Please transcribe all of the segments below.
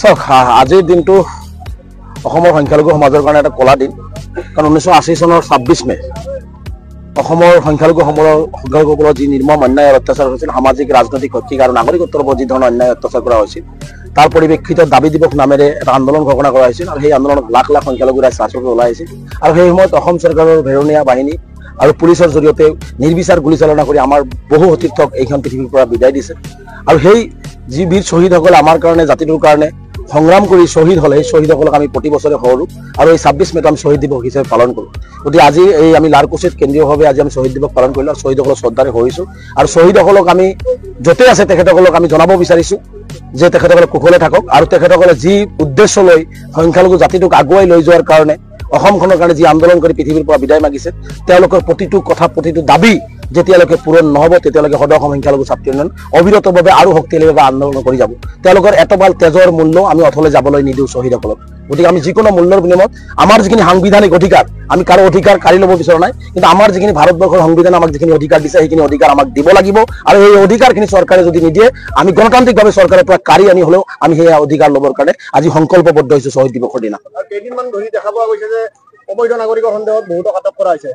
চাওক আজিৰ দিনটো অসমৰ সংখ্যালঘু সমাজৰ কাৰণে এটা কলা দিন কাৰণ 1980 চনৰ 26 মে অসমৰ সংখ্যালঘুসকলৰ যি নিৰ্মম অন্যায় আৰু অত্যাচাৰ হৈছিল সামাজিক ৰাজনৈতিক শৈক্ষিক আৰু নাগৰিকত্বৰ ওপৰত যি ধৰণৰ অন্যায় অত্যাচাৰ কৰা হৈছিল তাৰ পৰিপ্ৰেক্ষিতত দাবী দিৱস নামেৰে এটা আন্দোলন ঘোষণা কৰা হৈছিল আৰু সেই আন্দোলনত লাখ লাখ সংখ্যালঘু ৰাইজ ৰাজপথত ওলাই আহিছিল আৰু সেই সময়ত অসম চৰকাৰৰ ভেৰণীয়া বাহিনী আৰু পুলিচৰ জৰিয়তে নিৰ্বিচাৰ গুলীচালনা কৰি আমাৰ বহু সতীৰ্থক এইখন পৃথিৱীৰ পৰা বিদায় দিছে আৰু সেই যি বীৰ শ্বহীদসকলে আমাৰ কাৰণে জাতিটোৰ কাৰণে সংগ্ৰাম কৰি শ্বহীদ হলে সেই শ্বহীদসকলক আমি প্ৰতি বছৰে সৰু আৰু এই 26 মেত আমি শ্বহীদ দিৱস হিচাপে পালন কৰোঁ গতিকে আজি এই আমি লাৰকুছিত কেন্দ্ৰীয়ভাৱে আজি আমি শ্বহীদ দিৱস পালন কৰিলোঁ আৰু শ্বহীদসকলক শ্ৰদ্ধাৰে হৈছোঁ আৰু শ্বহীদসকলক আমি য'তে আছে তেখেতসকলক আমি জনাব বিচাৰিছোঁ যে তেখেতসকলে কুশলে থাকক আৰু তেখেতসকলে যি উদ্দেশ্য লৈ সংখ্যালঘু জাতিটোক আগুৱাই লৈ যোৱাৰ কাৰণে অসমখনৰ কাৰণে যি আন্দোলন কৰি পৃথিৱীৰ পৰা বিদায় মাগিছে তেওঁলোকৰ প্ৰতিটো কথা প্ৰতিটো দাবী যেতিয়ালৈকে পূৰণ নহ'ব তেতিয়ালৈকে সদৌ অসম সংখ্যালঘু ছাত্ৰী ইউনিয়ন অবিৰতভাৱে আৰু শক্তিশালীভাৱে আন্দোলন কৰি যাব তেওঁলোকৰ এটবাল তেজৰ মূল্য আমি অথলে যাবলৈ নিদিওঁ শ্বহীদসকলক গতিকে আমি যিকোনো মূল্যৰ বিনিময়ত আমাৰ যিখিনি সাংবিধানিক অধিকাৰ আমি কাৰো অধিকাৰ কাঢ়ি ল'ব বিচৰা নাই কিন্তু আমাৰ যিখিনি ভাৰতবৰ্ষৰ সংবিধানে আমাক যিখিনি অধিকাৰ দিছে সেইখিনি অধিকাৰ আমাক দিব লাগিব আৰু এই অধিকাৰখিনি চৰকাৰে যদি নিদিয়ে আমি গণতান্ত্ৰিকভাৱে চৰকাৰৰ পৰা কাঢ়ি আনি হ'লেও আমি সেই অধিকাৰ ল'বৰ কাৰণে আজি সংকল্পবদ্ধ হৈছোঁ শ্বহীদ দিৱসৰ দিনা কেইদিনমান ধৰি দেখা পোৱা গৈছে যে অবৈধ নাগৰিকৰ সন্দেহত বহুতক আটক কৰা হৈছে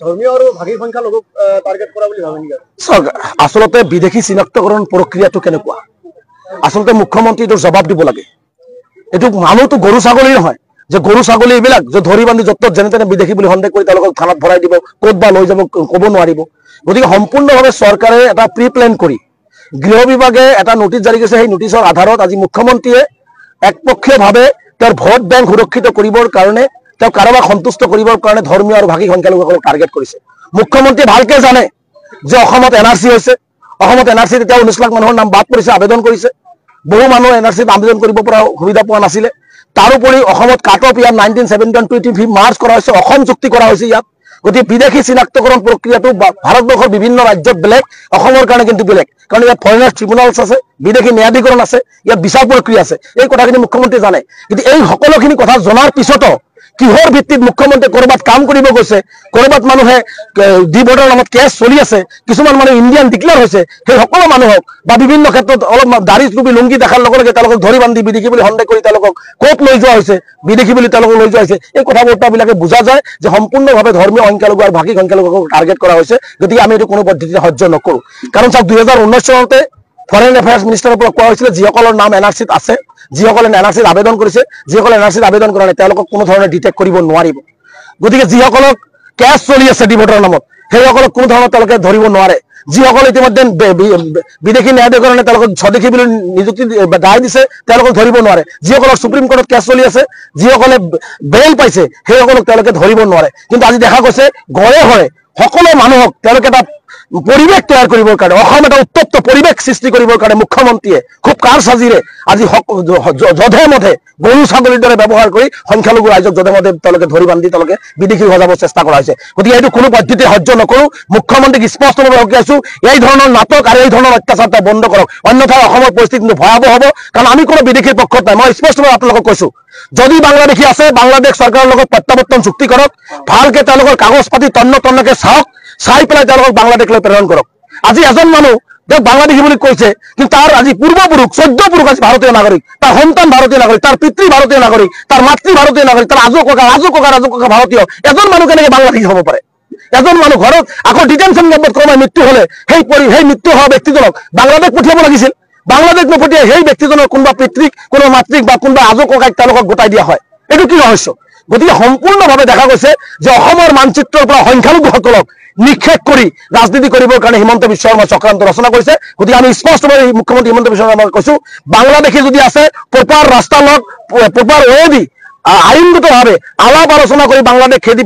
ধৰ্মীয় আৰু ভাষিক সংখ্যালঘুক টাৰ্গেট কৰা বুলি ভাবে নেকি চাওক আচলতে বিদেশী চিনাক্তকৰণ প্ৰক্ৰিয়াটো কেনেকুৱা আচলতে মুখ্যমন্ত্ৰীটোৰ জবাব দিব লাগে এইটো মানুহটো গৰু ছাগলী নহয় যে গৰু ছাগলী এইবিলাক যে ধৰি বান্ধি য'ত যেনে তেনে বিদেশী বুলি সন্দেহ কৰি তেওঁলোকক থানাত ভৰাই দিব ক'ত বা লৈ যাব ক'ব নোৱাৰিব গতিকে সম্পূৰ্ণভাৱে চৰকাৰে এটা প্ৰি প্লেন কৰি গৃহ বিভাগে এটা নোটিছ জাৰি কৰিছে সেই নোটিছৰ আধাৰত আজি মুখ্যমন্ত্ৰীয়ে একপক্ষীয়ভাৱে তেওঁৰ ভোট বেংক সুৰক্ষিত কৰিবৰ কাৰণে তেওঁ কাৰোবাক সন্তুষ্ট কৰিবৰ কাৰণে ধৰ্মীয় আৰু ভাষিক সংখ্যালঘুসকলক টাৰ্গেট কৰিছে মুখ্যমন্ত্ৰীয়ে ভালকে জানে যে অসমত এনআৰচি হৈছে অসমত এনআৰচিত এতিয়া 19 লাখ মানুহৰ নাম বাদ পৰিছে আবেদন কৰিছে বহু মানুহ এনআৰচিত আবেদন কৰিব পৰা সুবিধা পোৱা নাছিলে তাৰোপৰি অসমত কাট অফ ইয়াত 1971 মাৰ্চ কৰা হৈছে অসম চুক্তি কৰা হৈছে ইয়াত গতিকে বিদেশী চিনাক্তকৰণ প্ৰক্ৰিয়াটো ভাৰতবৰ্ষৰ বিভিন্ন ৰাজ্যত বেলেগ অসমৰ কাৰণে কিন্তু বেলেগ কাৰণ ইয়াত ফৰেনাৰ্ছ ট্ৰিবিউনেলছ আছে বিদেশী ন্যায়াধিকৰণ আছে ইয়াত বিচাৰ প্ৰক্ৰিয়া আছে এই কথাখিনি মুখ্যমন্ত্ৰীয়ে জানে কিন্তু এই সকলোখিনি কথা জনাৰ পিছতো কিহৰ ভিত্তিত মুখ্যমন্ত্ৰী কৰবাত কাম কৰিব গৈছে কৰবাত মানুহে ডিভোটৰ নামত কেছ চলি আছে কিছুমান মানুহ ইণ্ডিয়ান ডিক্লেয়াৰ হৈছে সেই সকলো মানুহক বা বিভিন্ন ক্ষেত্ৰত অলপ দাড়ি টুপি লুংগি দেখাৰ লগে লগে তেওঁলোকক ধৰি বান্ধি বিদেশী বুলি সন্দেহ কৰি তেওঁলোকক ক'ত লৈ যোৱা হৈছে বিদেশী বুলি তেওঁলোকক লৈ যোৱা হৈছে এই কথা বাৰ্তাবিলাকে বুজা যায় যে সম্পূৰ্ণভাৱে ধৰ্মীয় সংখ্যালঘু আৰু ভাষিক সংখ্যালঘুক টাৰ্গেট কৰা হৈছে গতিকে আমি এইটো কোনো পদ্ধতিতে সহ্য নকৰোঁ কাৰণ চাওক 2019 চনতে ফৰেন এফেয়াৰ্ছ মিনিষ্টাৰৰ পৰা কোৱা হৈছিলে যিসকলৰ নাম এনআৰচিত আছে যিসকলে এনআৰচিত আবেদন কৰিছে যিসকলে এনআৰচিত আবেদন কৰা নাই তেওঁলোকক কোনো ধৰণে ডিটেক্ট কৰিব নোৱাৰিব গতিকে যিসকলক কেছ চলি আছে ডিভোটৰ নামত সেইসকলক কোনো ধৰণৰ তেওঁলোকে ধৰিব নোৱাৰে যিসকলে ইতিমধ্যে বিদেশী ন্যায়াধিকৰণে তেওঁলোকক স্বদেশী বুলি নিযুক্তি দায় দিছে তেওঁলোকক ধৰিব নোৱাৰে যিসকলক সুপ্ৰিম কোৰ্টত কেছ চলি আছে যিসকলে বেইল পাইছে সেইসকলক তেওঁলোকে ধৰিব নোৱাৰে কিন্তু আজি দেখা গৈছে ঘৰে ঘৰে সকলো মানুহক তেওঁলোকে এটা পৰিৱেশ তৈয়াৰ কৰিবৰ কাৰণে অসম এটা উত্তপ্ত পৰিৱেশ সৃষ্টি কৰিবৰ কাৰণে মুখ্যমন্ত্ৰীয়ে খুব কাৰসাজিৰে আজি যধে মধে গৰু ছাগলীৰ দৰে ব্যৱহাৰ কৰি সংখ্যালঘু ৰাইজক যধে মধে তেওঁলোকে ধৰি বান্ধি তেওঁলোকে বিদেশী সজাব চেষ্টা কৰা হৈছে গতিকে এইটো কোনো পদ্ধতিতে সহ্য নকৰোঁ মুখ্যমন্ত্ৰীক স্পষ্টভাৱে সকীয়াইছোঁ এই ধৰণৰ নাটক আৰু এই ধৰণৰ অত্যাচাৰ বন্ধ কৰক অন্যথা অসমৰ পৰিস্থিতি কিন্তু ভয়াৱহ হ'ব কাৰণ আমি কোনো বিদেশীৰ পক্ষত নাই মই স্পষ্টভাৱে আপোনালোকক কৈছোঁ যদি বাংলাদেশী আছে বাংলাদেশ চৰকাৰৰ লগত প্ৰত্যাৱৰ্তন চুক্তি কৰক ভালকে তেওঁলোকৰ কাগজ পাতি তন্নকে চাওক চাই পেলাই তেওঁলোকক বাংলাদেশলৈ প্ৰেৰণ কৰক আজি এজন মানুহ তেওঁক বাংলাদেশী বুলি কৈছে কিন্তু তাৰ আজি পূৰ্বপুৰুষ 14 পুৰুষ আজি ভাৰতীয় নাগৰিক তাৰ সন্তান ভাৰতীয় নাগৰিক তাৰ পিতৃ ভাৰতীয় নাগৰিক তাৰ মাতৃ ভাৰতীয় নাগৰিক তাৰ আজো ককা ভাৰতীয় এজন মানুহ কেনেকৈ বাংলাদেশী হ'ব পাৰে এজন মানুহ ঘৰত আকৌ ডিটেনশ্যন কেম্পত কোনোবাই মৃত্যু হ'লে সেই মৃত্যু হোৱা ব্যক্তিজনক বাংলাদেশ পঠিয়াব লাগিছিল বাংলাদেশ নপঠিয়াই সেই ব্যক্তিজনৰ কোনোবা পিতৃক কোনোবা মাতৃক বা কোনোবা আজো ককাইক তেওঁলোকক গোটাই দিয়া হয় এইটো কি ৰহস্য গতিকে সম্পূৰ্ণভাৱে দেখা গৈছে যে অসমৰ মানচিত্ৰৰ পৰা সংখ্যালঘুসকলক নিক্ষেপ কৰি ৰাজনীতি কৰিবৰ কাৰণে হিমন্ত বিশ্ব শৰ্মা চক্ৰান্ত ৰচনা কৰিছে গতিকে আমি স্পষ্টভাৱে মুখ্যমন্ত্ৰী হিমন্ত বিশ্ব শৰ্মাক কৈছোঁ বাংলাদেশী যদি আছে প্ৰপাৰ ৰাস্তা লগ প্ৰপাৰ ৱে দি আইনগতভাৱে আলাপ আলোচনা কৰি বাংলাদেশ খেদি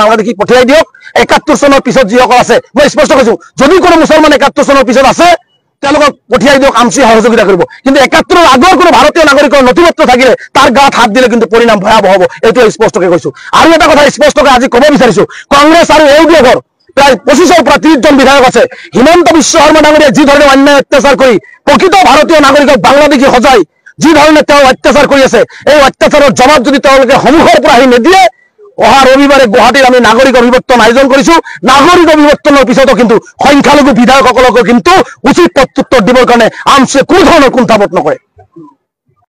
বাংলাদেশী পঠিয়াই দিয়ক 71 চনৰ পিছত যিসকল আছে মই স্পষ্ট কৈছোঁ যদি কোনো মুছলমান 71 চনৰ পিছত আছে তেওঁলোকক পঠিয়াই দিয়ক আমচি সহযোগিতা কৰিব কিন্তু 71 আগৰ কোনো ভাৰতীয় নাগৰিকৰ নথিপত্ৰ থাকিলে তাৰ গাত হাত দিলে কিন্তু পৰিণাম ভয়াৱহ হ'ব এইটো স্পষ্টকৈ কৈছোঁ আৰু এটা কথা স্পষ্টকৈ আজি ক'ব বিচাৰিছোঁ কংগ্ৰেছ আৰু ইউডিএফৰ প্ৰায় 25ৰ পৰা 30 জন বিধায়ক আছে হিমন্ত বিশ্ব শৰ্মা ডাঙৰীয়াই যি ধৰণে অন্যায় অত্যাচাৰ কৰি প্ৰকৃত ভাৰতীয় নাগৰিকক বাংলাদেশী সজাই যি ধৰণে তেওঁ অত্যাচাৰ কৰি আছে এই অত্যাচাৰৰ জবাব যদি তেওঁলোকে সন্মুখৰ পৰা আহি নিদিয়ে অহা ৰবিবাৰে গুৱাহাটীত আমি নাগৰিক অভিৱৰ্তন আয়োজন কৰিছো। নাগৰিক অভিৱৰ্তনৰ পিছতো কিন্তু সংখ্যালঘু বিধায়কসকলকো কিন্তু উচিত প্ৰত্যুত্তৰ দিবৰ কাৰণে আমছে কোনো ধৰণৰ কুণ্ঠাবোধ নকৰে।